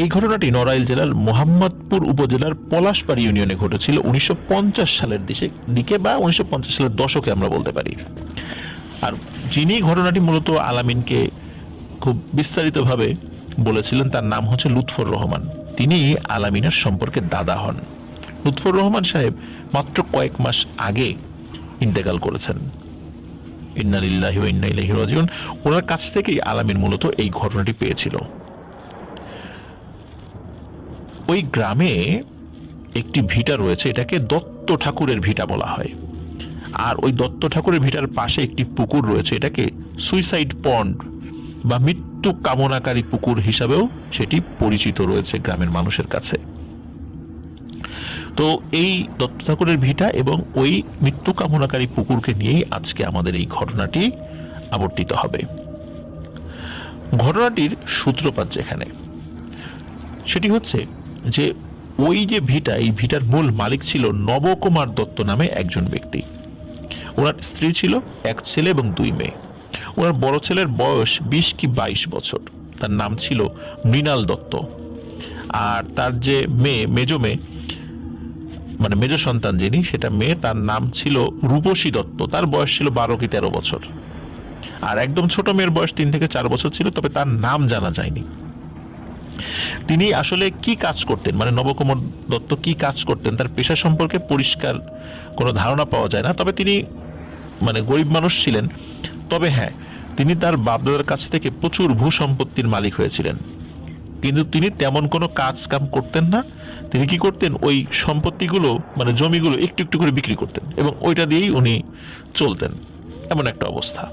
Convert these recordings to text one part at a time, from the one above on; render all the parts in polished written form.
এই ঘটনাটি নড়াইল জেলার মোহাম্মদপুর উপজেলার পলাশবাড়ি ইউনিয়নে ঘটেছিল 1950 সালের দিকে বা 1950 সালের দশকে আমরা বলতে পারি। আর যিনি ঘটনাটি মূলত আলামিনকে খুব বিস্তারিতভাবে বলেছিলেন তার নাম হচ্ছে লুৎফর রহমান। তিনি আলামিনের সম্পর্কে দাদা হন। লুৎফর রহমান সাহেব মাত্র কয়েক মাস আগে ইন্তেকাল করেছেন। ইন্না লিল্লাহি ওয়া ইন্না ইলাইহি রাজিউন। ওনার কাছ থেকেই আলামিন মূলত এই ঘটনাটি পেয়েছিল। ওই গ্রামে একটি ভিটা রয়েছে, এটাকে দত্ত ঠাকুরের ভিটা বলা হয়। আর ওই দত্ত ঠাকুরের ভিটার পাশে একটি পুকুর রয়েছে, এটাকে সুইসাইড পন্ড বা মৃত্যু কামনাকারী পুকুর হিসাবেও সেটি পরিচিত রয়েছে গ্রামের মানুষের কাছে। তো এই দত্ত ঠাকুরের ভিটা এবং ওই মৃত্যু কামনাকারী পুকুরকে নিয়েই আজকে আমাদের এই ঘটনাটি আবর্তিত হবে। ঘটনাটির সূত্রপাত যেখানে, সেটি হচ্ছে যে ওই যে ভিটা, এই ভিটার মূল মালিক ছিল নবকুমার দত্ত নামে একজন ব্যক্তি। ওনার স্ত্রী ছিল, এক ছেলে এবং 2 মেয়ে। ওনার বড় ছেলের বয়স 20 কি 22 বছর, তার নাম ছিল মৃণাল দত্ত। আর তার যে মেজ মেয়ে, মানে মেজ সন্তান যিনি, সেটা মেয়ে, তার নাম ছিল রূপসী দত্ত, তার বয়স ছিল 12 কি 13 বছর। আর একদম ছোট মেয়ের বয়স 3 থেকে 4 বছর ছিল, তবে তার নাম জানা যায়নি। তিনি আসলে কি কাজ করতেন, মানে নবকুমার দত্ত কি কাজ করতেন, তার পেশা সম্পর্কে পরিষ্কার কোনো ধারণা পাওয়া যায় না। তবে তিনি মানে গরিব মানুষ ছিলেন। তবে হ্যাঁ, তিনি তার বাপদাদার কাছ থেকে প্রচুর ভূ সম্পত্তির মালিক হয়েছিলেন, কিন্তু তিনি তেমন কোনো কাজ কাম করতেন না। তিনি কি করতেন, ওই সম্পত্তিগুলো মানে জমিগুলো একটু একটু করে বিক্রি করতেন এবং ওইটা দিয়েই উনি চলতেন, এমন একটা অবস্থা।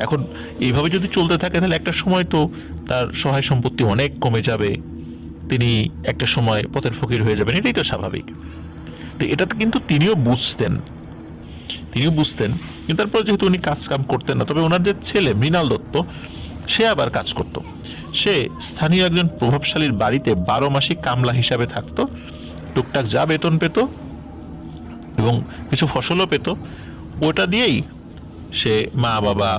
এখন এইভাবে যদি চলতে থাকে তাহলে একটা সময় তো তার সহায় সম্পত্তি অনেক কমে যাবে, তিনি একটা সময় পথের ফকির হয়ে যাবেন, এটাই তো স্বাভাবিক। তো এটা কিন্তু তিনিও বুঝতেন, কিন্তু তারপর যেহেতু উনি কাজ কাম করতেন না। তবে ওনার যে ছেলে মৃণাল দত্ত, সে আবার কাজ করত। সে স্থানীয় একজন প্রভাবশালীর বাড়িতে 12 মাসিক কামলা হিসাবে থাকতো। টুকটাক যা বেতন পেত এবং কিছু ফসলও পেত, ওটা দিয়েই সে মা বাবা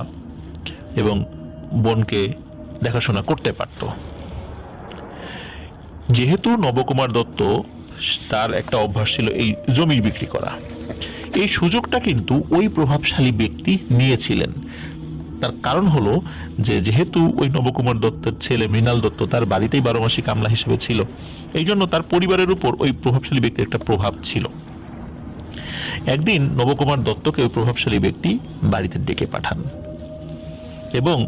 এবং বোনকে দেখাশোনা করতে পারত। যেহেতু নবকুমার দত্ত, তার একটা অভ্যাস ছিল এই জমি বিক্রি করা, এই সুযোগটা কিন্তু ওই প্রভাবশালী ব্যক্তি নিয়েছিলেন। তার কারণ হলো যে যেহেতু ওই নবকুমার দত্তের ছেলে মৃণাল দত্ত তার বাড়িতেই 12 মাসিক কামলা হিসেবে ছিল, এই জন্য তার পরিবারের উপর ওই প্রভাবশালী ব্যক্তির একটা প্রভাব ছিল। একদিন নবকুমার দত্তকে ওই প্রভাবশালী ব্যক্তি বাড়িতে ডেকে পাঠান এবং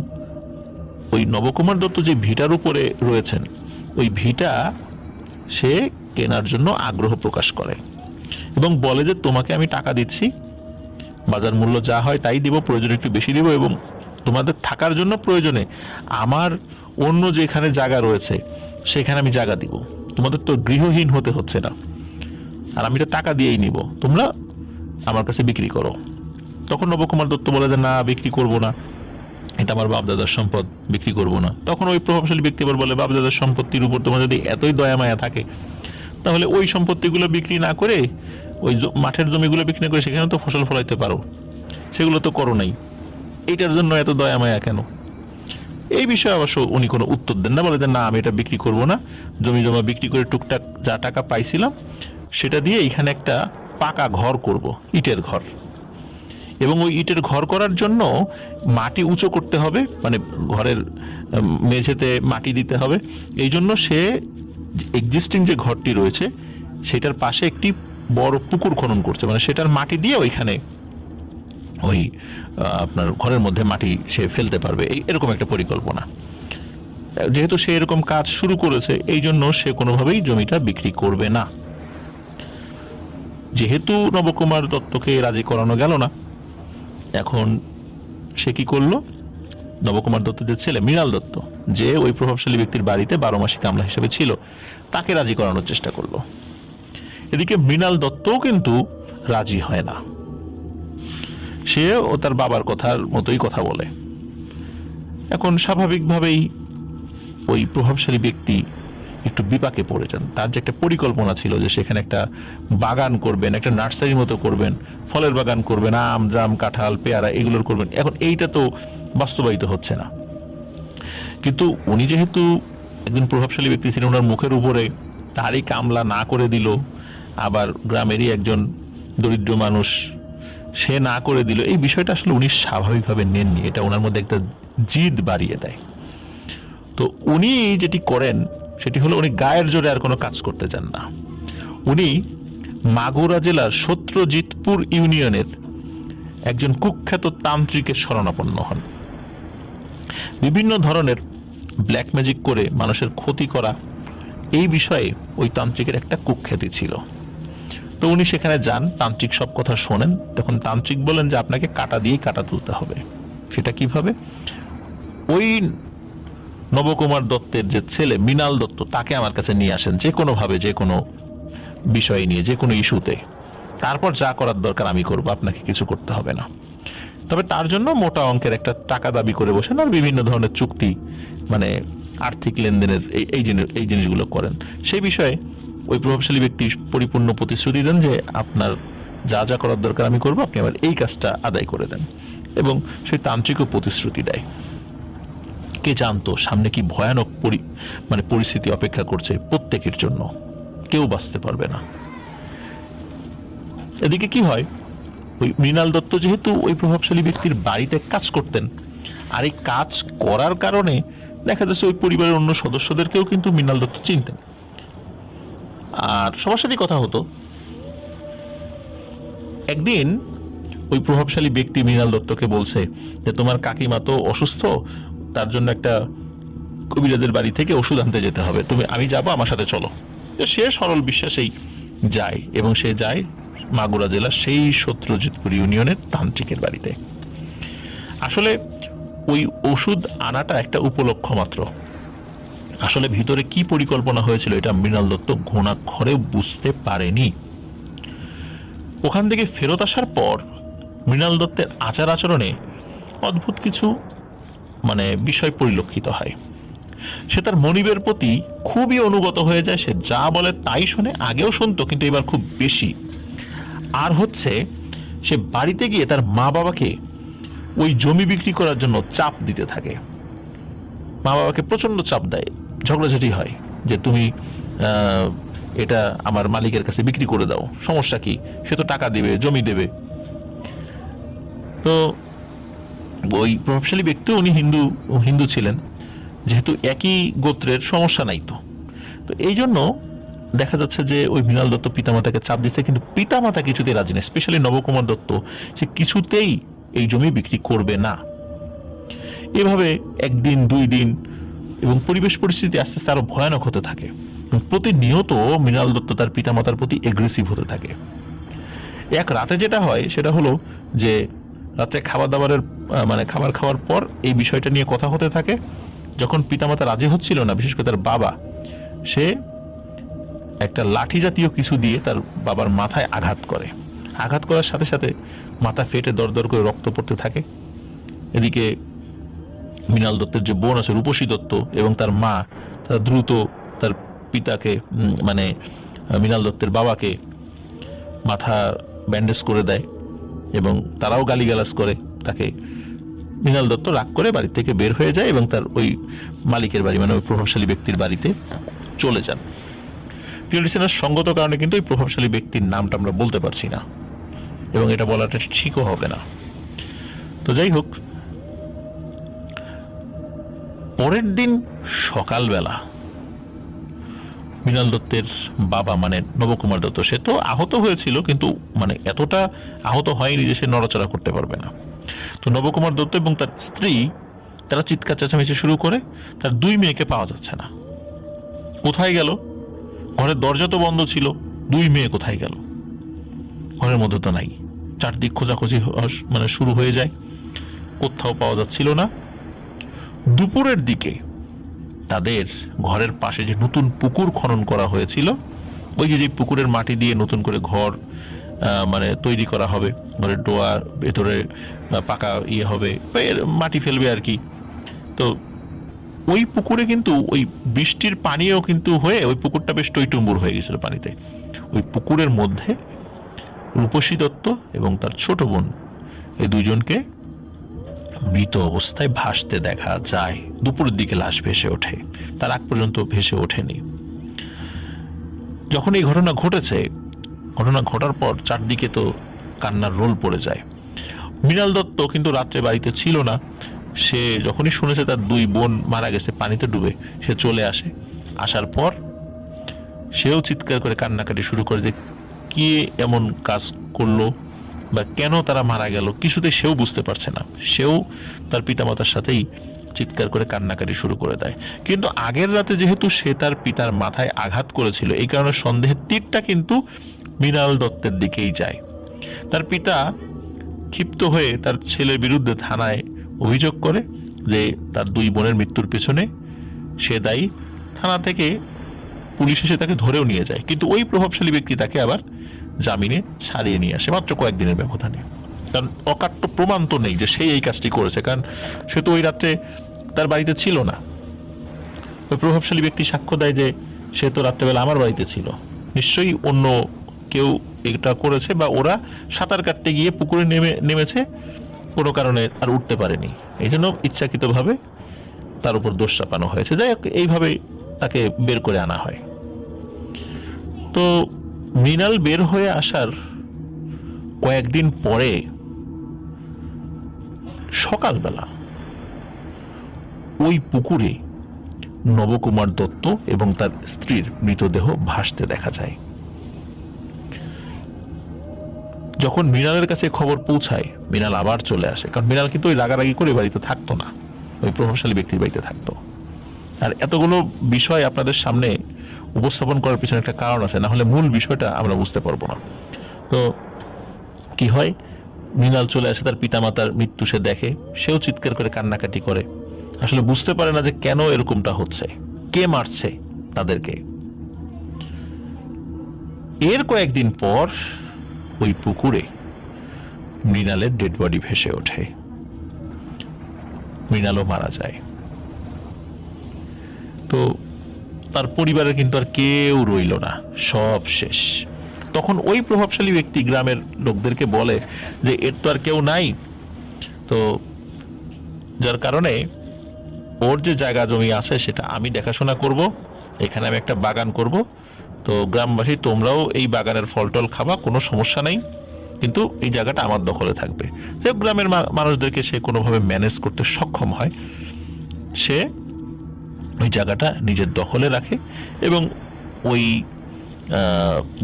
ওই নবকুমার দত্ত যে ভিটার উপরে রয়েছেন, ওই ভিটা সে কেনার জন্য আগ্রহ প্রকাশ করে এবং বলে যে তোমাকে আমি টাকা দিচ্ছি, বাজার মূল্য যা হয় তাই দিব, প্রয়োজনে একটু বেশি দিব, এবং তোমাদের থাকার জন্য প্রয়োজনে আমার অন্য যেখানে জায়গা রয়েছে সেখানে আমি জায়গা দিব, তোমাদের তো গৃহহীন হতে হচ্ছে না, আর আমি তো টাকা দিয়েই নিব, তোমরা আমার কাছে বিক্রি করো। তখন নবকুমার দত্ত বলে যে না, বিক্রি করব না, এটা আমার বাপদাদার সম্পদ, বিক্রি করব না। তখন ওই প্রভাবশালী ব্যক্তি আবার বলে, বাপদাদার সম্পত্তির উপর তোমার যদি এতই দয়া মায়া থাকে তাহলে ওই সম্পত্তিগুলো বিক্রি না করে ওই মাঠের জমিগুলো বিক্রি না করে সেখানে তো ফসল ফলাইতে পারো, সেগুলো তো করো নাই, এইটার জন্য এত দয়া মায়া কেন? এই বিষয়ে অবশ্য উনি কোনো উত্তর দেন না, বলে যে না, আমি এটা বিক্রি করব না, জমি জমা বিক্রি করে টুকটাক যা টাকা পাইছিলাম সেটা দিয়ে এখানে একটা পাকা ঘর করব, ইটের ঘর, এবং ওই ইটের ঘর করার জন্য মাটি উঁচু করতে হবে, মানে ঘরের মেঝেতে মাটি দিতে হবে। এই জন্য সে এক্সিস্টিং যে ঘরটি রয়েছে সেটার পাশে একটি বড় পুকুর খনন করছে, মানে সেটার মাটি দিয়ে ওইখানে ওই আপনার ঘরের মধ্যে মাটি সে ফেলতে পারবে, এরকম একটা পরিকল্পনা। যেহেতু সে এরকম কাজ শুরু করেছে, এই জন্য সে কোনোভাবেই জমিটা বিক্রি করবে না। যেহেতু নবকুমার দত্তকে রাজি করানো গেল না, এখন সে কি করলো, নবকুমার দত্তের ছেলে মৃণাল দত্ত, যে ওই প্রভাবশালী ব্যক্তির বাড়িতে 12 মাসিক কামলা হিসেবে ছিল, তাকে রাজি করানোর চেষ্টা করলো। এদিকে মৃণাল দত্তও কিন্তু রাজি হয় না, সে ও তার বাবার কথার মতোই কথা বলে। এখন স্বাভাবিকভাবেই ওই প্রভাবশালী ব্যক্তি একটু বিপাকে পড়ে যান। তার যে একটা পরিকল্পনা ছিল যে সেখানে একটা বাগান করবেন, একটা নার্সারির মতো করবেন, ফলের বাগান করবেন, আম জাম কাঁঠাল পেয়ারা এগুলোর করবেন, এখন এইটা তো বাস্তবায়িত হচ্ছে না। কিন্তু উনি যেহেতু একজন প্রভাবশালী ব্যক্তি ছিলেন, ওনার মুখের উপরে তারই কামলা না করে দিল, আবার গ্রামেরই একজন দরিদ্র মানুষ সে না করে দিল, এই বিষয়টা আসলে উনি স্বাভাবিকভাবে নেননি, এটা ওনার মধ্যে একটা জিদ বাড়িয়ে দেয়। তো উনি যেটি করেন সেটি হলো উনি গায়ের জোরে আর কোনো কাজ করতে চান না। উনি মাগুরা জেলার সত্যজিৎপুর ইউনিয়নের একজন কুখ্যাত তান্ত্রিকের শরণাপন্ন হন। বিভিন্ন ধরনের ব্ল্যাক ম্যাজিক করে মানুষের ক্ষতি করা, এই বিষয়ে ওই তান্ত্রিকের একটা কুখ্যাতি ছিল। তো উনি সেখানে যান, তান্ত্রিক সব কথা শোনেন। তখন তান্ত্রিক বলেন যে আপনাকে কাটা দিয়েই কাটা তুলতে হবে। সেটা কিভাবে? ওই নবকুমার দত্তের যে ছেলে মৃণাল দত্ত, তাকে আমার কাছে নিয়ে আসেন, যে কোনোভাবে, যে কোনো বিষয় নিয়ে, যে কোনো ইস্যুতে, তারপর যা করার দরকার আমি করব, আপনাকে কিছু করতে হবে না। তবে তার জন্য মোটা অঙ্কের একটা টাকা দাবি করে বসেন, আর বিভিন্ন ধরনের চুক্তি, মানে আর্থিক লেনদেনের এই জিনিসগুলো করেন। সেই বিষয়ে ওই প্রভাবশালী ব্যক্তি পরিপূর্ণ প্রতিশ্রুতি দেন যে আপনার যা যা করার দরকার আমি করবো, আপনি আবার এই কাজটা আদায় করে দেন। এবং সেই তান্ত্রিকও প্রতিশ্রুতি দেয়। কে জানতো সামনে কি ভয়ানক পরিস্থিতি অপেক্ষা করছে প্রত্যেকের জন্য, কেউ বাঁচতে পারবে না। এদিকে কি হয়, ওই মৃণাল দত্ত যেহেতু ওই প্রভাবশালী ব্যক্তির বাড়িতে কাজ করতেন, আর এই কাজ করার কারণে দেখা যাচ্ছে ওই পরিবারের অন্য সদস্যদেরকেও কিন্তু মৃণাল দত্ত চিনতেন, আর সবার সাথে কথা হতো। একদিন ওই প্রভাবশালী ব্যক্তি মৃণাল দত্তকে বলছে যে তোমার কাকিমা তো অসুস্থ, তার জন্য একটা কবিরাজের বাড়ি থেকে ওষুধ আনতে যেতে হবে, আমি যাবো, আমার সাথে চলো। তো সে সরল বিশ্বাসেই যায়, এবং সে যায় মাগুরা জেলার সেই সত্যজিৎপুর ইউনিয়নের তান্ত্রিকের বাড়িতে। আসলে ওই ওষুধ আনাটা একটা উপলক্ষ মাত্র, আসলে ভিতরে কি পরিকল্পনা হয়েছিল এটা মৃণাল দত্ত ঘুণাক্ষরেও বুঝতে পারেনি। ওখান থেকে ফেরত আসার পর মৃণাল দত্তের আচার আচরণে অদ্ভুত কিছু বিষয় পরিলক্ষিত হয়। সে তার মনিবের প্রতি খুবই অনুগত হয়ে যায়, সে যা বলে তাই শোনে, আগেও শুনতো কিন্তু এবার খুব বেশি। আর হচ্ছে, সে বাড়িতে গিয়ে তার মা বাবাকে ওই জমি বিক্রি করার জন্য চাপ দিতে থাকে। মা বাবাকে প্রচন্ড চাপ দেয়, ঝগড়াঝাটি হয় যে তুমি এটা আমার মালিকের কাছে বিক্রি করে দাও, সমস্যা কি, সে তো টাকা দেবে, জমি দেবে। তো ওই প্রভাবশালী ব্যক্তি, উনি হিন্দু ছিলেন, যেহেতু একই গোত্রের, সমস্যা নাই। তো এই জন্য দেখা যাচ্ছে যে ওই মৃণাল দত্ত পিতামাতাকে চাপ দিচ্ছে, কিন্তু পিতামাতা কিছুতেই রাজি নেই, স্পেশালি নবকুমার দত্ত, সে কিছুতেই এই জমি বিক্রি করবে না। এভাবে একদিন, 2 দিন, এবং পরিবেশ পরিস্থিতি আস্তে আস্তে আরো ভয়ানক হতে থাকে। প্রতিনিয়ত মৃণাল দত্ত তার পিতামাতার প্রতি এগ্রেসিভ হতে থাকে। এক রাতে যেটা হয় সেটা হলো যে রাতে খাবার খাওয়ার পর এই বিষয়টা নিয়ে কথা হতে থাকে। যখন পিতামাতা রাজি হচ্ছিল না, বিশেষ করে তার বাবা, সে একটা লাঠি জাতীয় কিছু দিয়ে তার বাবার মাথায় আঘাত করার সাথে সাথে মাথা ফেটে দরদর করে রক্ত পড়তে থাকে। এদিকে মৃণাল দত্তের যে বোন আছে রূপসী দত্ত এবং তার মা, তারা দ্রুত তার পিতাকে মৃণাল দত্তের বাবাকে মাথা ব্যান্ডেজ করে দেয়, এবং তারাও গালিগালাজ করে তাকে। মৃণাল দত্ত রাগ করে বাড়ি থেকে বের হয়ে যায় এবং তার ওই মালিকের বাড়ি, ওই প্রভাবশালী ব্যক্তির বাড়িতে চলে যান। প্রিয় লিসেনার, সঙ্গত কারণে কিন্তু এই প্রভাবশালী ব্যক্তির নামটা আমরা বলতে পারছি না, এবং এটা বলাটা ঠিকও হবে না। তো যাই হোক, পরের দিন সকালবেলা মৃণাল দত্তের বাবা, নবকুমার দত্ত, সে তো আহত হয়েছিল, কিন্তু এতটা আহত হয়নি যে সে নড়াচড়া করতে পারবে না। তো নবকুমার দত্ত এবং তার স্ত্রী, তারা চিৎকার চেঁচামেচি শুরু করে, তার 2 মেয়েকে পাওয়া যাচ্ছে না। কোথায় গেল? ঘরের দরজা তো বন্ধ ছিল, 2 মেয়ে কোথায় গেল? ঘরের মধ্যে তো নাই। চারদিক খোঁজাখুঁজি শুরু হয়ে যায়, কোথাও পাওয়া যাচ্ছিল না। দুপুরের দিকে তাদের ঘরের পাশে যে নতুন পুকুর খনন করা হয়েছিল, ওই যে পুকুরের মাটি দিয়ে নতুন করে ঘর তৈরি করা হবে, ঘরের ডোয়ার ভেতরে পাকা হবে, মাটি ফেলবে আর কি। তো ওই পুকুরে কিন্তু ওই বৃষ্টির পানিও কিন্তু হয়ে ওই পুকুরটা বেশ টইটুম্বুর হয়ে গেছিল পানিতে। ওই পুকুরের মধ্যে রূপসী দত্ত এবং তার ছোট বোন, এই 2জনকে মৃত অবস্থায় ভাসতে দেখা যায়। দুপুরের দিকে লাশ ভেসে ওঠে, তার আগ পর্যন্ত ভেসে ওঠেনি। যখন এই ঘটনা ঘটেছে, ঘটনা ঘটার পর চারদিকে তো কান্নার রোল পড়ে যায়। মৃণাল দত্ত কিন্তু রাত্রে বাড়িতে ছিল না। সে যখনই শুনেছে তার দুই বোন মারা গেছে পানিতে ডুবে, সে চলে আসে। আসার পর সেও চিৎকার করে কান্নাকাটি শুরু করে যে কে এমন কাজ করলো বা কেন তারা মারা গেল, কিছুতে সেও বুঝতে পারছে না। সেও তার পিতামাতার সাথেই চিৎকার করে কান্নাকাটি শুরু করে দেয়। কিন্তু আগের রাতে যেহেতু সে তার পিতার মাথায় আঘাত করেছিল, এই কারণে সন্দেহের তীরটা কিন্তু মৃণাল দত্তের দিকেই যায়। তার পিতা ক্ষিপ্ত হয়ে তার ছেলের বিরুদ্ধে থানায় অভিযোগ করে যে তার দুই বোনের মৃত্যুর পেছনে সে দায়ী। থানা থেকে পুলিশ এসে তাকে ধরেও নিয়ে যায়, কিন্তু ওই প্রভাবশালী ব্যক্তি তাকে আবার জামিনে ছাড়িয়ে নিয়ে আসে মাত্র কয়েকদিনের ব্যবধানে। কারণ অকাট্য প্রমাণ তো নেই যে সেই এই কাজটি করেছে, কারণ সে তো ওই রাত্রে তার বাড়িতে ছিল না। ওই প্রভাবশালী ব্যক্তি সাক্ষ্য দেয় যে সে তো রাত্রেবেলা আমার বাড়িতে ছিল, নিশ্চয়ই অন্য কেউ এটা করেছে, বা ওরা সাঁতার কাটতে গিয়ে পুকুরে নেমেছে, কোনো কারণে আর উঠতে পারেনি, এই জন্য ইচ্ছাকৃতভাবে তার উপর দোষ চাপানো হয়েছে। যাই হোক, এইভাবে তাকে বের করে আনা হয়। তো মৃণাল বের হয়ে আসার কয়েকদিন পরে সকালবেলা ওই পুকুরে নবকুমার দত্ত এবং তার স্ত্রীর মৃতদেহ ভাসতে দেখা যায়। যখন মৃণালের কাছে খবর পৌঁছায়, মৃণাল আবার চলে আসে, কারণ মৃণাল কিন্তু ওই রাগারাগি করে বাড়িতে থাকতো না, ওই প্রভাবশালী ব্যক্তির বাড়িতে থাকতো। আর এতগুলো বিষয় আপনাদের সামনে উপস্থাপন করার পিছনে একটা কারণ আছে, না হলে মূল বিষয়টা আমরা বুঝতে পারবো না। তো কি হয়, মৃণাল চলে আসে, তার পিতামাতার মৃত্যু সে দেখে, সেও চিৎকার করে কান্নাকাটি করে। আসলে বুঝতে পারে না যে কেন এরকমটা হচ্ছে, কে মারছে তাদেরকে। এর কয়েকদিন পর ওই পুকুরে মৃণালের ডেড বডি ভেসে ওঠে, মৃণালও মারা যায়। তো তার পরিবারের কিন্তু আর কেউ রইল না, সব শেষ। তখন ওই প্রভাবশালী ব্যক্তি গ্রামের লোকদেরকে বলে যে এর তো আর কেউ নাই, তো যার কারণে ওর যে জায়গা জমি আছে সেটা আমি দেখাশোনা করব, এখানে আমি একটা বাগান করব, তো গ্রামবাসী তোমরাও এই বাগানের ফল টল খাবা, কোনো সমস্যা নাই, কিন্তু এই জায়গাটা আমার দখলে থাকবে। যে গ্রামের মানুষদেরকে সে কোনোভাবে ম্যানেজ করতে সক্ষম হয়, সে ওই জায়গাটা নিজের দখলে রাখে এবং ওই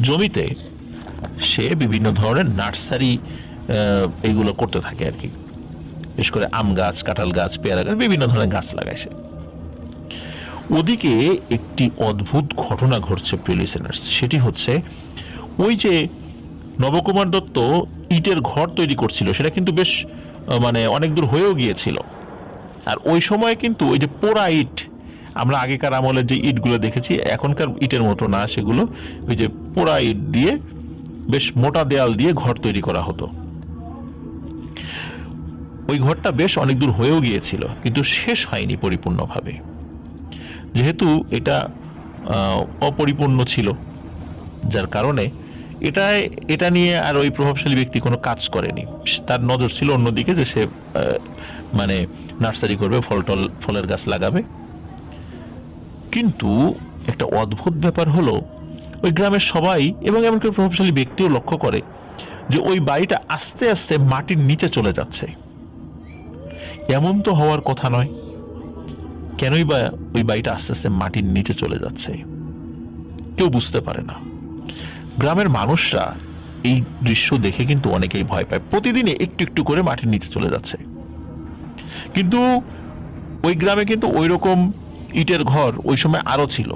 জমিতে সে বিভিন্ন ধরনের নার্সারি এইগুলো করতে থাকে আর কি। বিশেষ করে আম গাছ, কাঁঠাল গাছ, পেয়ারা গাছ, বিভিন্ন ধরনের গাছ লাগায় সে। ওদিকে একটি অদ্ভুত ঘটনা ঘটছে প্রিয় লিসেনার্স, সেটি হচ্ছে ওই যে নবকুমার দত্ত ইটের ঘর তৈরি করছিল, সেটা কিন্তু বেশ মানে অনেক দূর হয়েও গিয়েছিল। আর ওই সময় কিন্তু ওই যে পোড়া ইট, আমরা আগেকার আমলের যে ইটগুলো দেখেছি, এখনকার ইটের মতো না, সেগুলো ওই যে পোড়া ইট দিয়ে বেশ মোটা দেয়াল দিয়ে ঘর তৈরি করা হতো। ওই ঘরটা বেশ অনেক দূর হয়েও গিয়েছিল, কিন্তু শেষ হয়নি পরিপূর্ণভাবে। যেহেতু এটা অপরিপূর্ণ ছিল, যার কারণে এটা নিয়ে আর ওই প্রভাবশালী ব্যক্তি কোনো কাজ করেনি। তার নজর ছিল অন্যদিকে, যে সে মানে নার্সারি করবে, ফলের গাছ লাগাবে। কিন্তু একটা অদ্ভুত ব্যাপার হলো, ওই গ্রামের সবাই এবং এমনকি প্রভাবশালী ব্যক্তিও লক্ষ্য করে যে ওই বাড়িটা আস্তে আস্তে মাটির নিচে চলে যাচ্ছে। এমন তো হওয়ার কথা নয়, কেনই বা ওই বাড়িটা আস্তে আস্তে মাটির নিচে চলে যাচ্ছে, কেউ বুঝতে পারে না। গ্রামের মানুষরা এই দৃশ্য দেখে কিন্তু অনেকেই ভয় পায়। প্রতিদিনে একটু একটু করে মাটির নিচে চলে যাচ্ছে, কিন্তু ওই গ্রামে কিন্তু ওই রকম ইটের ঘর ওই সময় আরো ছিল,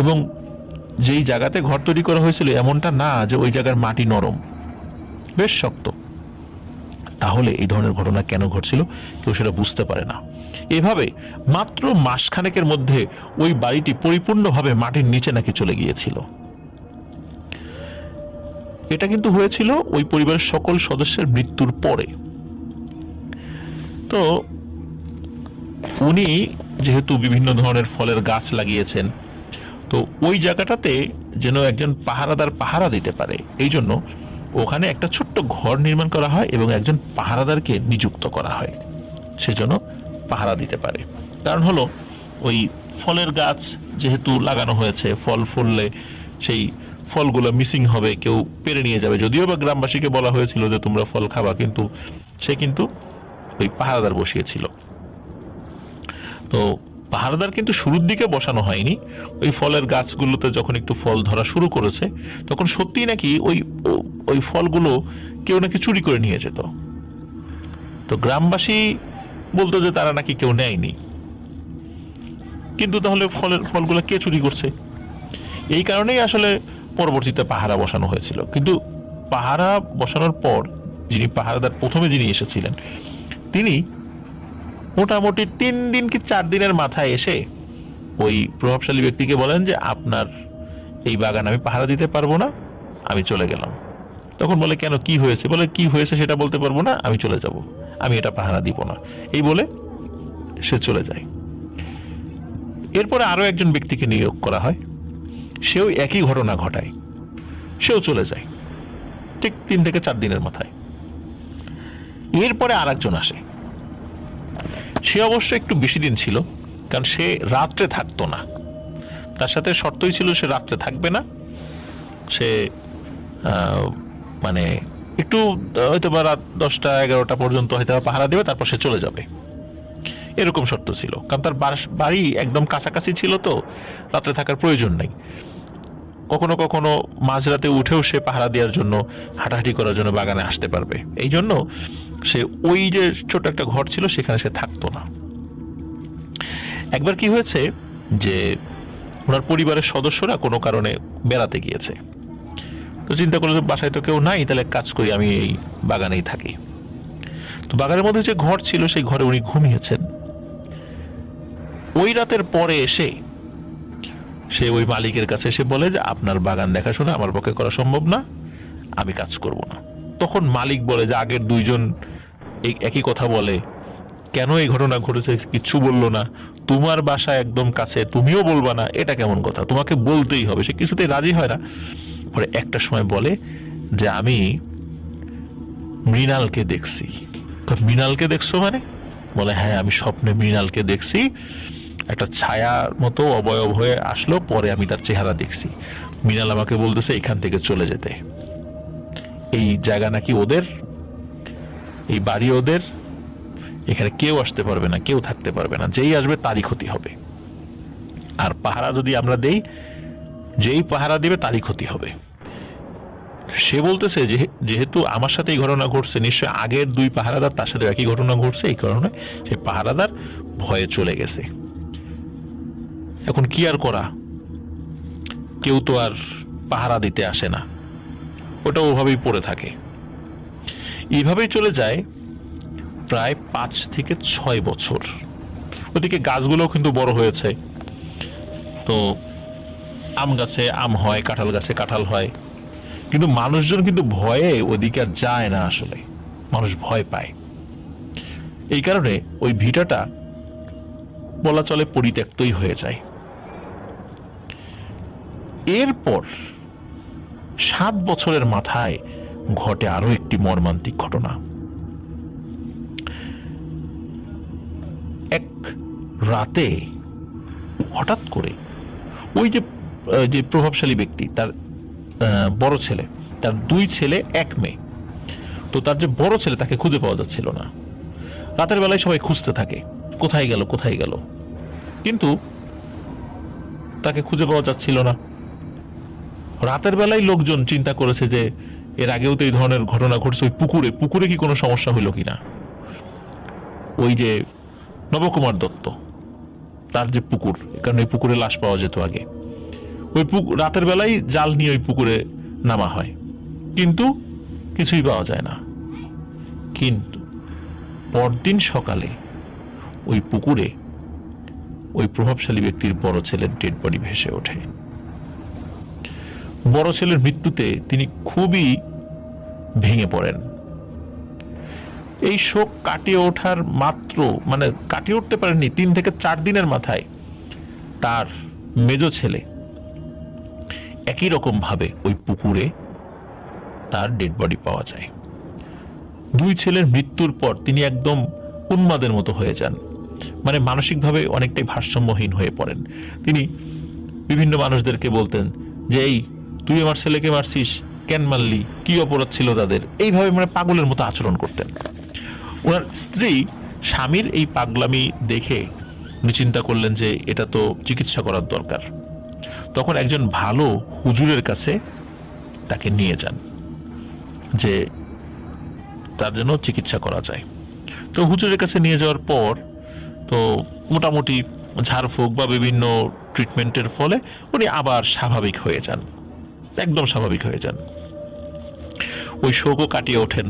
এবং যেই জায়গাতে ঘর তৈরি করা হয়েছিল এমনটা না যে ওই জায়গার মাটি নরম, বেশ শক্ত। তাহলে এই ধরনের ঘটনা কেন ঘটছিল কেউ সেটা বুঝতে পারে না। এভাবে মাত্র মাসখানেকের মধ্যে ওই বাড়িটি পরিপূর্ণভাবে মাটির নিচে নাকি চলে গিয়েছিল। এটা কিন্তু হয়েছিল ওই পরিবারের সকল সদস্যের মৃত্যুর পরে। তো উনি যেহেতু বিভিন্ন ধরনের ফলের গাছ লাগিয়েছেন, তো ওই জায়গাটাতে যেন একজন পাহারাদার পাহারা দিতে পারে, এই জন্য ওখানে একটা ছোট্ট ঘর নির্মাণ করা হয় এবং একজন পাহারাদারকে নিযুক্ত করা হয়, সেজন্য পাহারা দিতে পারে। কারণ হলো ওই ফলের গাছ যেহেতু লাগানো হয়েছে, ফল ফুললে সেই ফলগুলো মিসিং হবে, কেউ পেরে নিয়ে যাবে। যদিও বা গ্রামবাসীকে বলা হয়েছিল যে তোমরা ফল খাবা, কিন্তু সে কিন্তু ওই পাহারাদার বসিয়েছিল। তো পাহারাদার কিন্তু শুরুর দিকে বসানো হয়নি, ওই ফলের গাছগুলোতে যখন একটু ফল ধরা শুরু করেছে তখন সত্যি নাকি ওই ওই ফলগুলো কেউ নাকি চুরি করে নিয়ে যেত। তো গ্রামবাসী বলতো যে তারা নাকি কেউ নেয়নি, কিন্তু তাহলে ফলগুলো কে চুরি করছে? এই কারণেই আসলে পরবর্তীতে পাহারা বসানো হয়েছিল। কিন্তু পাহারা বসানোর পর যিনি পাহারাদার প্রথমে যিনি এসেছিলেন, তিনি মোটামুটি 3 দিন কি 4 দিনের মাথায় এসে ওই প্রভাবশালী ব্যক্তিকে বলেন যে আপনার এই বাগান আমি পাহারা দিতে পারবো না, আমি চলে গেলাম। তখন বলে কেন, কি হয়েছে? বলে কি হয়েছে সেটা বলতে পারবো না, আমি চলে যাব, আমি এটা পাহারা দিব না, এই বলে সে চলে যায়। এরপরে আরো একজন ব্যক্তিকে নিয়োগ করা হয়, সেও একই ঘটনা ঘটায়, সেও চলে যায় ঠিক 3 থেকে 4 দিনের মাথায়। এরপরে আর একজন আসে, সে অবশ্য একটু বেশি দিন ছিল, কারণ সে রাত্রে থাকতো না, তার সাথে শর্তই ছিল সে রাত্রে থাকবে না, সে মানে একটু হয়তো বা রাত 10টা 11টা পর্যন্ত হয়তো পাহারা দেবে, তারপর সে চলে যাবে, এরকম শর্ত ছিল। কারণ তার বাড়ি একদম কাছাকাছি ছিল, তো রাত্রে থাকার প্রয়োজন নেই। কখনো কখনো মাঝরাতে উঠেও সে পাহারা দেওয়ার জন্য, হাঁটাহাঁটি করার জন্য বাগানে আসতে পারবে, এই জন্য সে ওই যে ছোট একটা ঘর ছিল সেখানে সে থাকতো না। একবার কি হয়েছে যে ওনার পরিবারের সদস্যরা কোনো কারণে বেড়াতে গিয়েছে, তো চিন্তা করলো বাসায় তো কেউ নাই, তাহলে কাজ করি, আমি এই বাগানেই থাকি। তো বাগানের মধ্যে যে ঘর ছিল সেই ঘরে উনি ঘুমিয়েছেন। ওই রাতের পরে এসে সে ওই মালিকের কাছে এসে বলে যে আপনার বাগান দেখাশোনা আমার পক্ষে করা সম্ভব না, আমি কাজ করব না। তখন মালিক বলে যে আগের দুইজন একই কথা বলে, কেন এই ঘটনা ঘটেছে কিচ্ছু বললো না, তোমার বাসা একদম কাছে, তুমিও বলবা না, এটা কেমন কথা, তোমাকে বলতেই হবে। সে কিছুতেই রাজি হয় না। পরে একটা সময় বলে যে আমি মৃণালকে দেখছি। মৃণালকে দেখছো মানে? বলে হ্যাঁ, আমি স্বপ্নে মৃণালকে দেখছি, একটা ছায়ার মতো অবয়ব হয়ে আসলো, পরে আমি তার চেহারা দেখছি। মৃণাল আমাকে বলতেছে এখান থেকে চলে যেতে, এই জায়গা নাকি ওদের, এই বাড়ি ওদের, এখানে কেউ আসতে পারবে না, কেউ থাকতে পারবে না, যেই আসবে তারই ক্ষতি হবে, আর পাহারা যদি আমরা দেই, যেই পাহারা দিবে তারই ক্ষতি হবে। সে বলতেছে যে যেহেতু আমার সাথে এই ঘটনা ঘটছে, নিশ্চয় আগের 2 পাহারাদার তার সাথে একই ঘটনা ঘটছে, এই কারণে সেই পাহারাদার ভয়ে চলে গেছে। এখন কি আর করা, কেউ তো আর পাহারা দিতে আসে না, ওটা ওভাবেই পড়ে থাকে। এইভাবেই চলে যায় প্রায় 5 থেকে 6 বছর। ওদিকে গাছগুলোও কিন্তু বড় হয়েছে, তো আম গাছে আম হয়, কাঁঠাল গাছে কাঁঠাল হয়, কিন্তু মানুষজন কিন্তু ভয়ে ওদিকে আর যায় না, আসলে মানুষ ভয় পায়। এই কারণে ওই ভিটাটা বলা চলে পরিত্যক্তই হয়ে যায়। এরপর 7 বছরের মাথায় ঘটে আরো একটি মর্মান্তিক ঘটনা। এক রাতে হঠাৎ করে ওই যে প্রভাবশালী ব্যক্তি, তার বড় ছেলে, তার 2 ছেলে 1 মেয়ে, তো তার যে বড় ছেলে তাকে খুঁজে পাওয়া যাচ্ছিল না। রাতের বেলায় সবাই খুঁজতে থাকে, কোথায় গেল কোথায় গেল, কিন্তু তাকে খুঁজে পাওয়া যাচ্ছিল না। রাতের বেলায় লোকজন চিন্তা করেছে যে এর আগেও তো এই ধরনের ঘটনা ঘটছে, ওই পুকুরে কি কোনো সমস্যা হইল কিনা। ওই যে নবকুমার দত্ত, তার যে পুকুর, কারণ এই পুকুরে লাশ পাওয়া যেত আগে, ওই রাতের বেলায় জাল নিয়ে ওই পুকুরে নামা হয়, কিন্তু কিছুই পাওয়া যায় না। কিন্তু পরদিন সকালে ওই পুকুরে ওই প্রভাবশালী ব্যক্তির বড় ছেলের ডেড বডি ভেসে ওঠে। বড় ছেলের মৃত্যুতে তিনি খুবই ভেঙে পড়েন। এই শোক কাটিয়ে ওঠার মাত্র, মানে কাটিয়ে উঠতে পারেননি 3 থেকে 4 দিনের মাথায় তার মেজ ছেলে একই রকম ভাবে ওই পুকুরে তার ডেড বডি পাওয়া যায়। দুই ছেলের মৃত্যুর পর তিনি একদম উন্মাদের মতো হয়ে যান, মানে মানসিকভাবে অনেকটাই ভারসাম্যহীন হয়ে পড়েন। তিনি বিভিন্ন মানুষদেরকে বলতেন যে, এই তুই আমার ছেলেকে মারছিস, কেন মারলি, কি অপরাধ ছিল তাদের, এইভাবে মানে পাগলের মতো আচরণ করতেন। ওনার স্ত্রী স্বামীর এই পাগলামি দেখে উনি চিন্তা করলেন যে এটা তো চিকিৎসা করার দরকার। তখন একজন ভালো হুজুরের কাছে তাকে নিয়ে যান যে তার জন্য চিকিৎসা করা যায়। তো হুজুরের কাছে নিয়ে যাওয়ার পর তো মোটামুটি ঝাড়ফুঁক বা বিভিন্ন ট্রিটমেন্টের ফলে উনি আবার স্বাভাবিক হয়ে যান, একদম স্বাভাবিক হয়ে যান। ওই শোকও কাটিয়ে ওঠেন।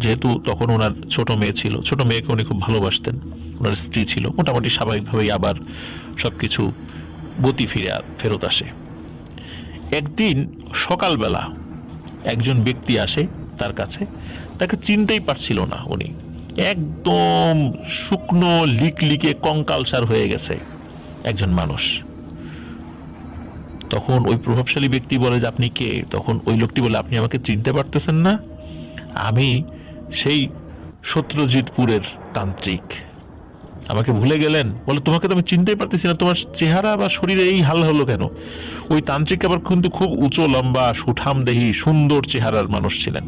যেহেতু তখন ওনার ছোট মেয়ে ছিল, ছোট মেয়েকে উনি খুব ভালোবাসতেন, ওনার স্ত্রী ছিল, মোটামুটি স্বাভাবিকভাবেই আবার সবকিছু গতি ফেরত আসে। একদিন সকালবেলা একজন ব্যক্তি আসে তার কাছে, তাকে চিনতেই পারছিল না উনি, একদম শুকনো লিকলিকে কঙ্কালসার হয়ে গেছে একজন মানুষ। তখন ওই প্রভাবশালী ব্যক্তি বলে যে আপনি কে? তখন ওই লোকটি বলে, আপনি আমাকে চিনতে পারতেছেন না? আমি সেই সত্যজিৎপুরের তান্ত্রিক, আমাকে ভুলে গেলেন? বলে, তোমাকে তো আমি চিনতেই পারতেছি না, তোমার চেহারা বা শরীরে এই হাল হলো কেন? ওই তান্ত্রিক আবার কিন্তু খুব উঁচু লম্বা সুঠাম দেহি সুন্দর চেহারার মানুষ ছিলেন,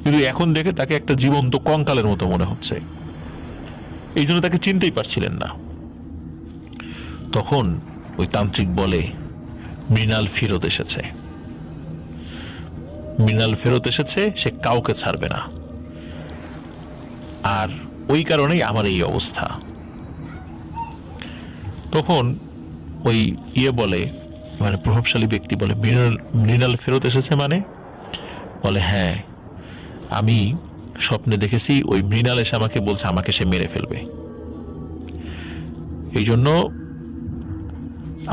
কিন্তু এখন দেখে তাকে একটা জীবন্ত কঙ্কালের মতো মনে হচ্ছে, এই জন্য তাকে চিনতেই পারছিলেন না। তখন ওই তান্ত্রিক বলে, মৃণাল ফেরত এসেছে, মৃণাল ফেরত এসেছে, সে কাউকে ছাড়বে না, আর ওই কারণেই আমার এই অবস্থা। তখন ওই বলে, মানে প্রভাবশালী ব্যক্তি বলে, মৃণাল ফেরত এসেছে মানে? বলে, হ্যাঁ, আমি স্বপ্নে দেখেছি ওই মৃণাল এসে আমাকে বলছে আমাকে সে মেরে ফেলবে, এই জন্য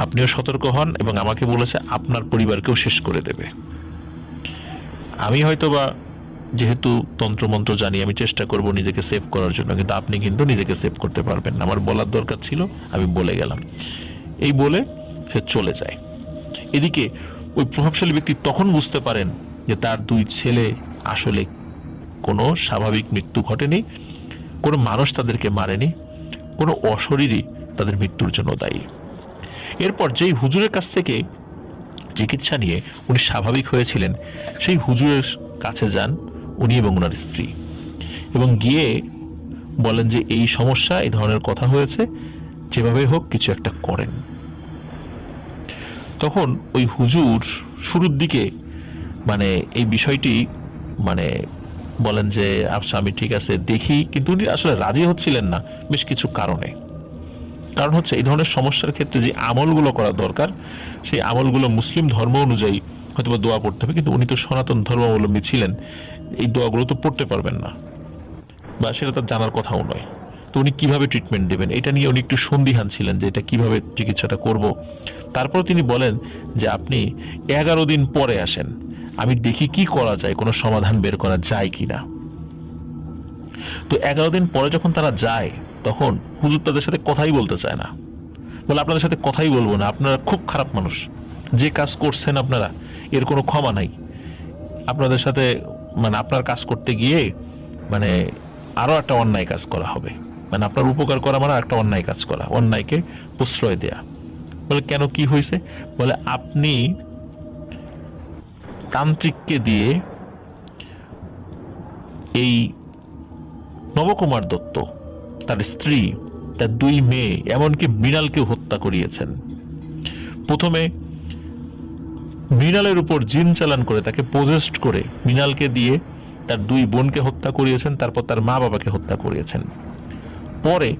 আপনিও সতর্ক হন, এবং আমাকে বলেছে আপনার পরিবারকেও শেষ করে দেবে। আমি হয়তোবা যেহেতু তন্ত্রমন্ত্র জানি, আমি চেষ্টা করব নিজেকে সেভ করার জন্য, কিন্তু আপনি কিন্তু নিজেকে সেভ করতে পারবেন না, আমার বলার দরকার ছিল, আমি বলে গেলাম। এই বলে সে চলে যায়। এদিকে ওই প্রভাবশালী ব্যক্তি তখন বুঝতে পারেন যে তার দুই ছেলে আসলে কোনো স্বাভাবিক মৃত্যু ঘটেনি, কোনো মানুষ তাদেরকে মারেনি, কোনো অশরীরই তাদের মৃত্যুর জন্য দায়ী। এরপর যেই হুজুরের কাছ থেকে চিকিৎসা নিয়ে উনি স্বাভাবিক হয়েছিলেন, সেই হুজুরের কাছে যান উনি এবং ওনার স্ত্রী, এবং গিয়ে বলেন যে এই সমস্যা, এই ধরনের কথা হয়েছে, যেভাবে হোক কিছু একটা করেন। তখন ওই হুজুর শুরুর দিকে মানে এই বিষয়টি মানে বলেন যে আচ্ছা আমি ঠিক আছে দেখি, কিন্তু উনি আসলে রাজি হচ্ছিলেন না বেশ কিছু কারণে। কারণ হচ্ছে এই ধরনের সমস্যার ক্ষেত্রে যে আমলগুলো করা দরকার, সেই আমলগুলো মুসলিম ধর্ম অনুযায়ী হয়তো দোয়া পড়তে হবে, কিন্তু উনি তো সনাতন ধর্মাবলম্বী ছিলেন, এই দোয়াগুলো তো পড়তে পারবেন না, বা সেটা তার জানার কথাও নয়। তো উনি কিভাবে ট্রিটমেন্ট দেবেন এটা নিয়ে উনি একটু সন্দিহান ছিলেন যে এটা কিভাবে চিকিৎসাটা করব। তারপর তিনি বলেন যে আপনি 11 দিন পরে আসেন, আমি দেখি কি করা যায়, কোনো সমাধান বের করা যায় কিনা। তো 11 দিন পরে যখন তারা যায়, তখন হুজুর তাদের সাথে কথাই বলতে চায় না, বলে আপনাদের সাথে কথাই বলবো না, আপনারা খুব খারাপ মানুষ, যে কাজ করছেন আপনারা এর কোনো ক্ষমা নাই, আপনাদের সাথে মানে আপনার কাজ করতে গিয়ে মানে আরো একটা অন্যায় কাজ করা হবে, মানে আপনার উপকার করা মানে একটা অন্যায় কাজ করা, অন্যায়কে প্রশ্রয় দেয়া। বলে কেন, কি হয়েছে? বলে আপনি তান্ত্রিককে দিয়ে এই নবকুমার দত্ত, তার স্ত্রী, তার দুই মেয়ে, এমনকি মৃণালকে হত্যা করিয়েছেন। প্রথমে মৃণালের উপর জিন চালান করে, তাকে পজেস্ট করে মৃণালকে দিয়ে তার দুই বোনকে হত্যা করিয়েছেন, তারপর তার মা বাবাকে হত্যা করিয়েছেন। পরে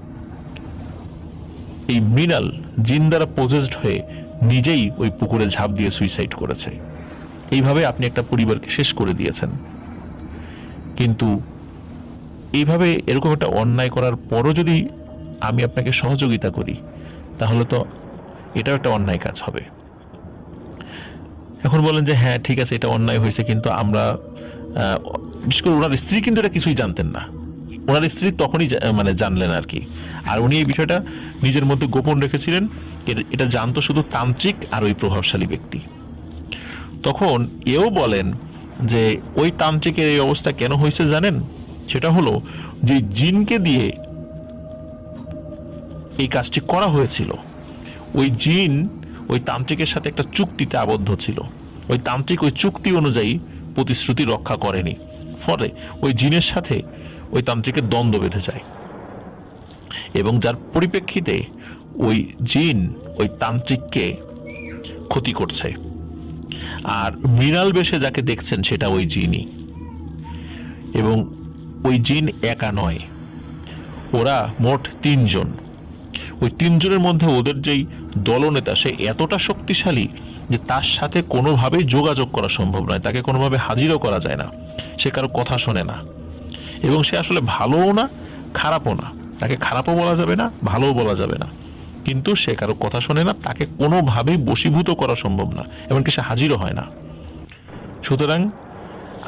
এই মৃণাল জিন দ্বারা পজেস্ট হয়ে নিজেই ওই পুকুরে ঝাঁপ দিয়ে সুইসাইড করেছে। এইভাবে আপনি একটা পরিবারকে শেষ করে দিয়েছেন। কিন্তু এইভাবে এরকম একটা অন্যায় করার পরও যদি আমি আপনাকে সহযোগিতা করি, তাহলে তো এটাও একটা অন্যায় কাজ হবে। এখন বলেন যে হ্যাঁ ঠিক আছে, এটা অন্যায় হয়েছে, কিন্তু আমরা বিশেষ করে ওনার স্ত্রী কিন্তু এটা কিছুই জানতেন না, ওনার স্ত্রী তখনই মানে জানলেন আর কি, আর উনি এই বিষয়টা নিজের মধ্যে গোপন রেখেছিলেন। এটা জানতো শুধু তান্ত্রিক আর ওই প্রভাবশালী ব্যক্তি। তখন এও বলেন যে ওই তান্ত্রিকের এই অবস্থা কেন হয়েছে জানেন? সেটা হলো যে জিনকে দিয়ে এই কাজটি করা হয়েছিল। ওই জিন ওই তান্ত্রিকের সাথে একটা চুক্তিতে আবদ্ধ ছিল। ওই তান্ত্রিক ওই চুক্তি অনুযায়ী প্রতিশ্রুতি রক্ষা করেনি, ফলে ওই জিনের সাথে ওই তান্ত্রিকের দ্বন্দ্ব বেঁধে যায়, এবং যার পরিপ্রেক্ষিতে ওই জিন ওই তান্ত্রিককে ক্ষতি করছে। আর মৃণাল বেশে যাকে দেখছেন সেটা ওই জিনই, এবং ওই জিন একা নয়, ওরা মোট 3 জন। ওই 3 জনের মধ্যে ওদের যেই দলনেতা সে এতটা শক্তিশালী যে তার সাথে কোনোভাবেই যোগাযোগ করা সম্ভব নয়, তাকে কোনোভাবে হাজিরও করা যায় না, সে কারো কথা শোনে না, এবং সে আসলে ভালোও না খারাপও না, তাকে খারাপও বলা যাবে না ভালোও বলা যাবে না, কিন্তু সে কারো কথা শোনে না, তাকে কোনোভাবেই বশীভূত করা সম্ভব না, এমনকি সে হাজিরও হয় না। সুতরাং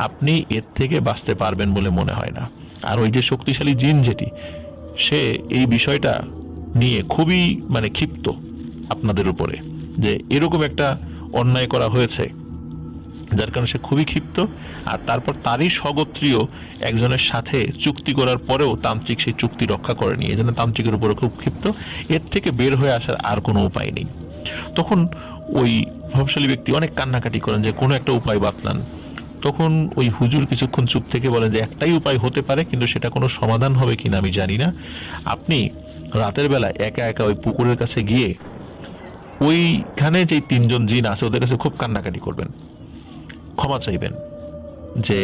আপনি এর থেকে বাঁচতে পারবেন বলে মনে হয় না। আর ওই যে শক্তিশালী জিন যেটি, সে এই বিষয়টা নিয়ে খুবই ক্ষিপ্ত আপনাদের উপরে, যে এরকম একটা অন্যায় করা হয়েছে, যার কারণে সে খুবই ক্ষিপ্ত। আর তারপর তারই স্বগোত্রীয় একজনের সাথে চুক্তি করার পরেও তান্ত্রিক সেই চুক্তি রক্ষা করেনি, এই জন্য তান্ত্রিকের উপরে খুব ক্ষিপ্ত। এর থেকে বের হয়ে আসার আর কোনো উপায় নেই। তখন ওই প্রভাবশালী ব্যক্তি অনেক কান্নাকাটি করেন যে কোনো একটা উপায় বাতলান। তখন ওই হুজুর কিছুক্ষণ চুপ থেকে বলেন যে একটাই উপায় হতে পারে, কিন্তু সেটা কোনো সমাধান হবে কিনা আমি জানি না। আপনি রাতের বেলা একা একা ওই পুকুরের কাছে গিয়ে ওইখানে যে 3 জন জিন আছে ওদের কাছে খুব কান্নাকাটি করবেন, ক্ষমা চাইবেন যে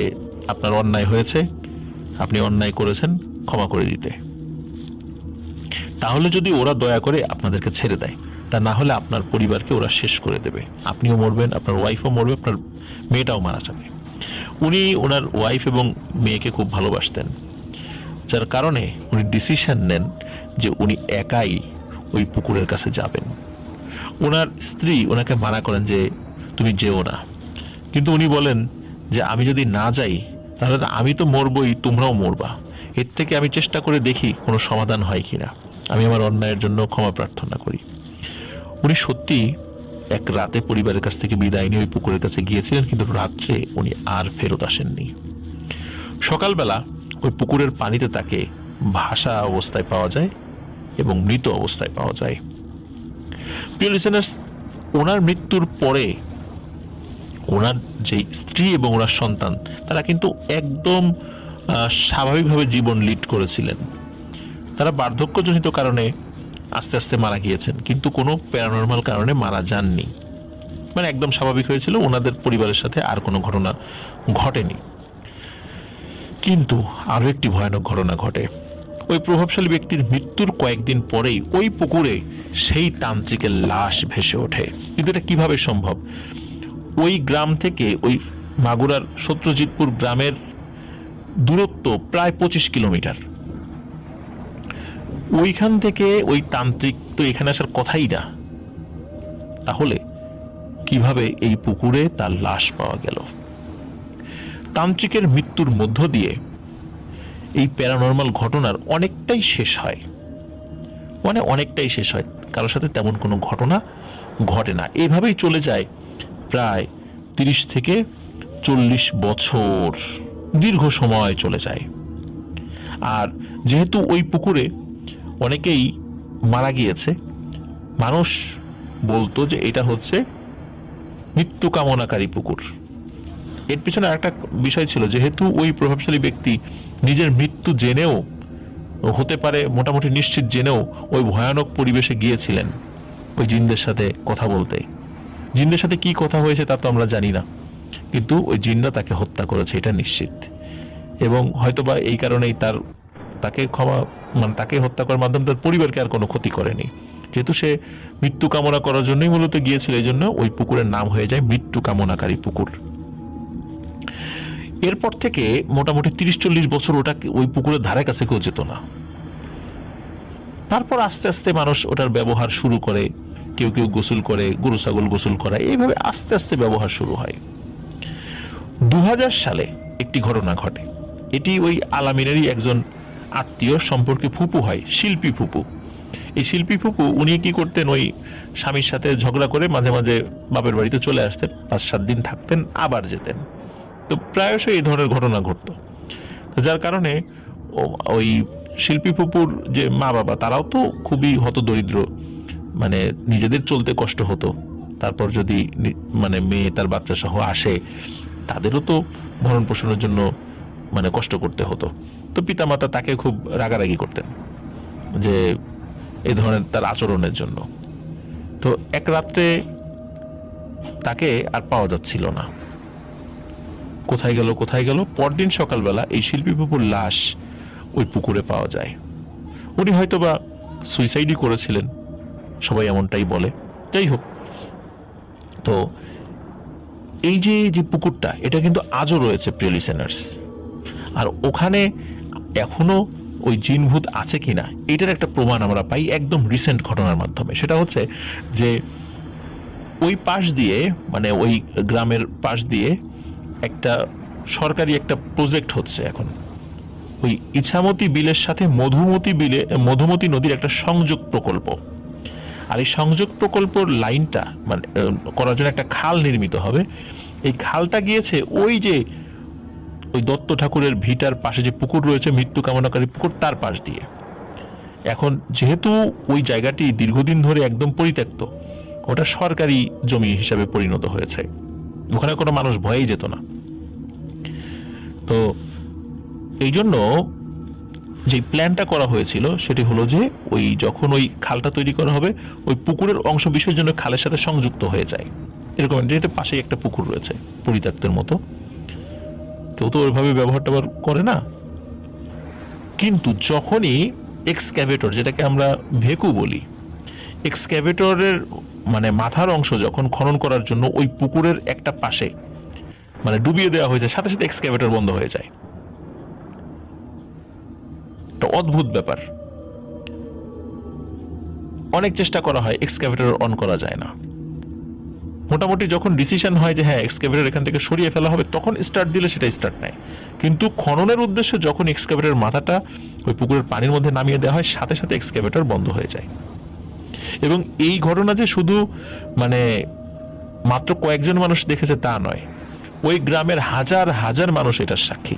আপনার অন্যায় হয়েছে, আপনি অন্যায় করেছেন, ক্ষমা করে দিতে। তাহলে যদি ওরা দয়া করে আপনাদেরকে ছেড়ে দেয়, তা না হলে আপনার পরিবারকে ওরা শেষ করে দেবে, আপনিও মরবেন, আপনার ওয়াইফও মরবে, আপনার মেয়েটাও মারা যাবে। উনি ওনার ওয়াইফ এবং মেয়েকে খুব ভালোবাসতেন, যার কারণে উনি ডিসিশন নেন যে উনি একাই ওই পুকুরের কাছে যাবেন। ওনার স্ত্রী ওনাকে মানা করেন যে তুমি যেও না, কিন্তু উনি বলেন যে আমি যদি না যাই তাহলে আমি তো মরবই, তোমরাও মরবা, এর থেকে আমি চেষ্টা করে দেখি কোনো সমাধান হয় কিনা, আমি আমার অন্যায়ের জন্য ক্ষমা প্রার্থনা করি। উনি সত্যি এক রাতে পরিবারের কাছ থেকে বিদায় নিয়ে ওই পুকুরের কাছে গিয়েছিলেন, কিন্তু রাত্রে উনি আর ফেরত আসেননি। সকালবেলা ওই পুকুরের পানিতে তাকে ভাসা অবস্থায় পাওয়া যায় এবং মৃত অবস্থায় পাওয়া যায়। প্রিয় লিসেনার্স, ওনার মৃত্যুর পরে ওনার যে স্ত্রী এবং ওনার সন্তান তারা কিন্তু একদম স্বাভাবিকভাবে জীবন লিড করেছিলেন। তারা বার্ধক্যজনিত কারণে আস্তে আস্তে মারা গিয়েছেন, কিন্তু কোনো প্যারানরমাল কারণে মারা যাননি, একদম স্বাভাবিক হয়েছিল। ওনাদের পরিবারের সাথে আর কোনো ঘটনা ঘটেনি। কিন্তু আরো একটি ভয়ানক ঘটনা ঘটে। ওই প্রভাবশালী ব্যক্তির মৃত্যুর কয়েকদিন পরেই ওই পুকুরে সেই তান্ত্রিকের লাশ ভেসে ওঠে। কিন্তু এটা কিভাবে সম্ভব? ওই গ্রাম থেকে ওই মাগুরার সত্যজিৎপুর গ্রামের দূরত্ব প্রায় 25 কিলোমিটার। ওইখান থেকে ওই তান্ত্রিক তো এখানে আসার কথাই না, তাহলে কিভাবে এই পুকুরে তার লাশ পাওয়া গেল? তান্ত্রিকের মৃত্যুর মধ্য দিয়ে এই প্যারানরমাল ঘটনার অনেকটাই শেষ হয়, অনেকটাই শেষ হয়। কারোর সাথে তেমন কোনো ঘটনা ঘটে না। এইভাবেই চলে যায় প্রায় 30 থেকে 40 বছর, দীর্ঘ সময় চলে যায়। আর যেহেতু ওই পুকুরে অনেকেই মারা গিয়েছে, মানুষ বলতো যে এটা হচ্ছে মৃত্যু কামনাকারী পুকুর। এর পিছনে একটা বিষয় ছিল, যেহেতু ওই প্রভাবশালী ব্যক্তি নিজের মৃত্যু জেনেও, হতে পারে মোটামুটি নিশ্চিত জেনেও, ওই ভয়ানক পরিবেশে গিয়েছিলেন ওই জিনদের সাথে কথা বলতে। জিনদের সাথে কি কথা হয়েছে তা তো আমরা জানি না, কিন্তু ওই জিনরা তাকে হত্যা করেছে এটা নিশ্চিত। এবং হয়তোবা এই কারণেই তাকে তাকে হত্যা করার মাধ্যমে তার পরিবারকে আর কোনো ক্ষতি করেনি। যেহেতু সে মৃত্যু কামনা করার জন্যই মূলত গিয়েছিল, এই জন্য ওই পুকুরের নাম হয়ে যায় মৃত্যু কামনাকারী পুকুর। এরপর থেকে মোটামুটি 30-40 বছর ওই পুকুরের ধারে কাছে কেউ যেত না। তারপর আস্তে আস্তে মানুষ ওটার ব্যবহার শুরু করে, কেউ কেউ গোসল করে, গরু ছাগল গোসল করা, এইভাবে আস্তে আস্তে ব্যবহার শুরু হয়। 2000 সালে একটি ঘটনা ঘটে। এটি ওই আলামিনেরই একজন আত্মীয় সম্পর্কে ফুপু হয়, শিল্পী ফুপু। এই শিল্পী ফুপু উনি কি করতেন, ওই স্বামীর সাথে ঝগড়া করে মাঝে মাঝে বাপের বাড়িতে চলে আসতেন, 5-7 দিন থাকতেন, আবার যেতেন। তো প্রায়শই এই ধরনের ঘটনা ঘটতো। তো যার কারণে ওই শিল্পী ফুপুর যে মা বাবা তারাও তো খুবই হতদরিদ্র, মানে নিজেদের চলতে কষ্ট হতো, তারপর যদি মানে মেয়ে তার বাচ্চা সহ আসে তাদেরও তো ভরণ পোষণের জন্য মানে কষ্ট করতে হতো। তো পিতামাতা তাকে খুব রাগারাগি করতেন যে এই ধরনের তার আচরণের জন্য। তো এক রাত্রে তাকে আর পাওয়া যাচ্ছিল না, কোথায় গেল। পরদিন সকালবেলা এই শিল্পী ফুপুর লাশ ওই পুকুরে পাওয়া যায়। উনি হয়তোবা সুইসাইডই করেছিলেন, সবাই এমনটাই বলে। যাই হোক, তো এই যে পুকুরটা এটা কিন্তু আজও রয়েছে প্রিয় লিসেনার্স। আর ওখানে এখনো ওই জিনভূত আছে কিনা এটার একটা প্রমাণ আমরা পাই একদম রিসেন্ট ঘটনার মাধ্যমে। সেটা হচ্ছে যে ওই পাশ দিয়ে, মানে ওই গ্রামের পাশ দিয়ে একটা সরকারি একটা প্রজেক্ট হচ্ছে এখন, ওই ইছামতি বিলের সাথে মধুমতি নদীর একটা সংযোগ প্রকল্প। আর এই সংযোগ প্রকল্পর লাইনটা মানে করার জন্য একটা খাল নির্মিত হবে। এই খালটা গিয়েছে ওই দত্ত ঠাকুরের ভিটার পাশে যে পুকুর রয়েছে, মৃত্যু কামনাকারী পুকুর, তার পাশ দিয়ে। এখন যেহেতু ওই জায়গাটি দীর্ঘদিন ধরে একদম পরিত্যক্ত, ওটা সরকারি জমি হিসাবে পরিণত হয়েছে, ওখানে কোনো মানুষ ভয়েই যেত না। তো এই জন্য যে প্ল্যানটা করা হয়েছিল সেটি হলো যে ওই যখন ওই খালটা তৈরি করা হবে, ওই পুকুরের অংশ বিশেষ জন্য খালের সাথে সংযুক্ত হয়ে যায়, এরকম। যেহেতু পাশেই একটা পুকুর রয়েছে পরিত্যক্তের মতো, কেউ তো ওইভাবে ব্যবহার ট্যাবহার করে না। কিন্তু যখনই এক্সক্যাভেটর, যেটাকে আমরা ভেকু বলি, এক্সক্যাভেটরের মানে মাথার অংশ যখন খনন করার জন্য ওই পুকুরের একটা পাশে মানে ডুবিয়ে দেওয়া হয়েছে, সাথে সাথে এক্সক্যাভেটর বন্ধ হয়ে যায়। একটা অদ্ভুত ব্যাপার। অনেক চেষ্টা করা হয়, এক্সক্যাভেটর অন করা যায় না। মোটামুটি যখন ডিসিশন হয় যে হ্যাঁ এক্সক্যাভেটর এখান থেকে সরিয়ে ফেলা হবে, তখন স্টার্ট দিলে সেটা স্টার্ট নেয়। কিন্তু খননের উদ্দেশ্যে যখন এক্সক্যাভেটরের মাথাটা ওই পুকুরের পানির মধ্যে নামিয়ে দেওয়া হয়, সাথে সাথে এক্সক্যাভেটর বন্ধ হয়ে যায়। এবং এই ঘটনা যে শুধু মানে মাত্র কয়েকজন মানুষ দেখেছে তা নয়, ওই গ্রামের হাজার হাজার মানুষ এটার সাক্ষী।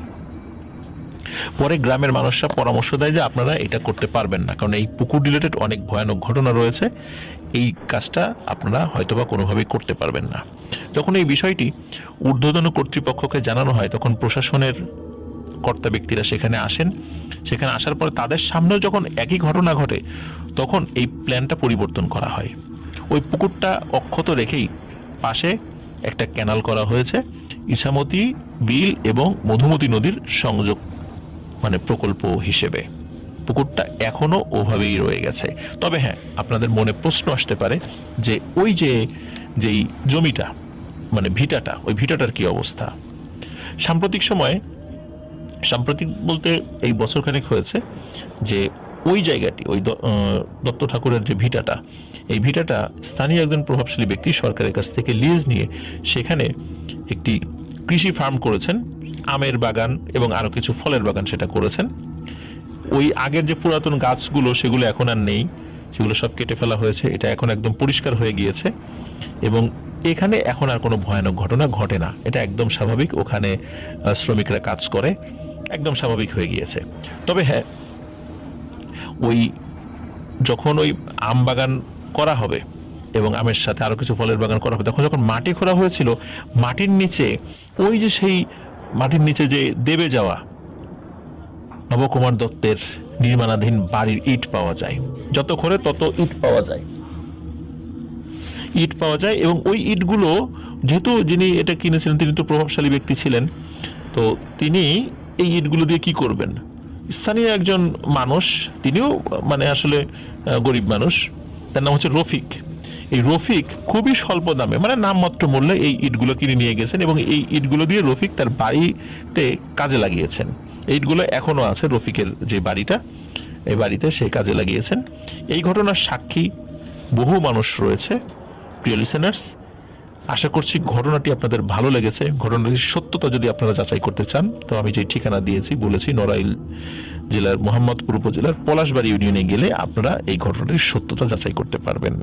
পরে গ্রামের মানুষরা পরামর্শ দেয় যে আপনারা এটা করতে পারবেন না, কারণ এই পুকুর রিলেটেড অনেক ভয়ানক ঘটনা রয়েছে, এই কাজটা আপনারা হয়তোবা কোনোভাবেই করতে পারবেন না। যখন এই বিষয়টি ঊর্ধ্বতন কর্তৃপক্ষকে জানানো হয়, তখন প্রশাসনের কর্তা ব্যক্তিরা সেখানে আসেন। সেখানে আসার পরে তাদের সামনেও যখন একই ঘটনা ঘটে, তখন এই প্ল্যানটা পরিবর্তন করা হয়। ওই পুকুরটা অক্ষত রেখেই পাশে একটা ক্যানাল করা হয়েছে, ইছামতি বিল এবং মধুমতি নদীর সংযোগ মানে প্রকল্প হিসেবে। পুকুরটা এখনো ওভাবেই রয়ে গেছে। তবে হ্যাঁ, আপনাদের মনে প্রশ্ন আসতে পারে যে ওই যেই জমিটা মানে ভিটাটা, ওই ভিটাটার কি অবস্থা। সাম্প্রতিক বলতে এই বছরখানেক হয়েছে যে ওই জায়গাটি, ওই দত্ত ঠাকুরের যে ভিটাটা, এই ভিটাটা স্থানীয় একজন প্রভাবশালী ব্যক্তি সরকারের কাছ থেকে লিজ নিয়ে সেখানে একটি কৃষি ফার্ম করেছেন, আমের বাগান এবং আরো কিছু ফলের বাগান সেটা করেছেন। ওই আগের যে পুরাতন গাছগুলো সেগুলো এখন আর নেই, সেগুলো সব কেটে ফেলা হয়েছে। এটা এখন একদম পরিষ্কার হয়ে গিয়েছে এবং এখানে এখন আর কোনো ভয়ানক ঘটনা ঘটে না। এটা একদম স্বাভাবিক, ওখানে শ্রমিকরা কাজ করে, একদম স্বাভাবিক হয়ে গিয়েছে। তবে হ্যাঁ, ওই যখন ওই আম বাগান করা হবে এবং আমের সাথে আরো কিছু ফলের বাগান করা হবে, তখন যখন মাটি খোঁড়া হয়েছিল, মাটির নিচে ওই যে সেই মাটির নিচে যে দেবে যাওয়া নবকুমার দত্তের নির্মাণাধীন বাড়ির ইট পাওয়া যায়। যত খোঁড়ে তত ইট পাওয়া যায় এবং ওই ইটগুলো, যেহেতু যিনি এটা কিনেছিলেন তিনি তো প্রভাবশালী ব্যক্তি ছিলেন, তো তিনি এই ইটগুলো দিয়ে কি করবেন। স্থানীয় একজন মানুষ, তিনিও মানে আসলে গরিব মানুষ, তার নাম হচ্ছে রফিক। এই রফিক খুবই স্বল্প দামে মানে নামমাত্র মূল্যে এই ইটগুলো কিনে নিয়ে গেছেন এবং এই ইটগুলো দিয়ে রফিক তার বাড়িতে কাজে লাগিয়েছেন। এই ইটগুলো এখনো আছে রফিকের যে বাড়িটা, এই বাড়িতে সে কাজে লাগিয়েছেন। এই ঘটনার সাক্ষী বহু মানুষ রয়েছে। প্রিয় লিসেনার্স, আশা করছি ঘটনাটি আপনাদের ভালো লেগেছে। ঘটনাটির সত্যতা যদি আপনারা যাচাই করতে চান, তো আমি যে ঠিকানা বলেছি নড়াইল জেলার মোহাম্মদপুর উপজেলার পলাশবাড়ি ইউনিয়নে গেলে আপনারা এই ঘটনাটির সত্যতা যাচাই করতে পারবেন।